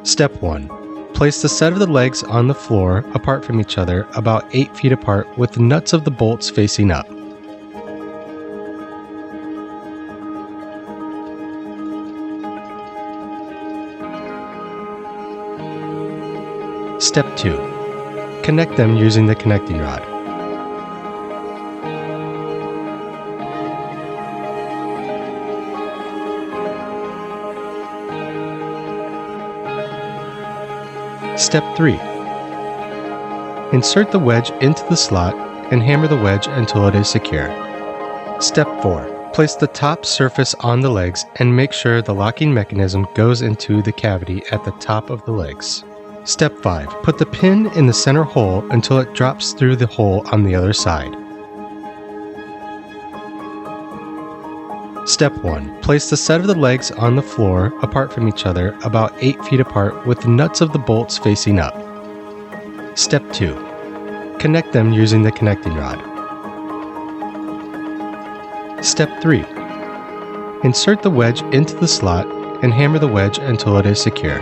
Step 1. Place the set of the legs on the floor apart from each other about 8 feet apart with the nuts of the bolts facing up. Step 2. Connect them using the connecting rod. Step 3. Insert the wedge into the slot and hammer the wedge until it is secure. Step 4. Place the top surface on the legs and make sure the locking mechanism goes into the cavity at the top of the legs. Step 5. Put the pin in the center hole until it drops through the hole on the other side. Step 1. Place the set of the legs on the floor apart from each other about 8 feet apart with the nuts of the bolts facing up. Step 2. Connect them using the connecting rod. Step 3. Insert the wedge into the slot and hammer the wedge until it is secure.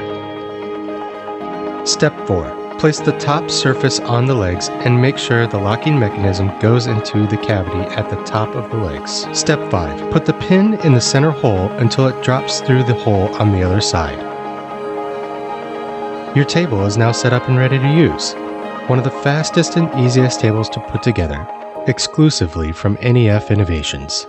Step 4. Place the top surface on the legs and make sure the locking mechanism goes into the cavity at the top of the legs. Step 5. Put the pin in the center hole until it drops through the hole on the other side. Your table is now set up and ready to use. One of the fastest and easiest tables to put together, exclusively from NEF Innovations.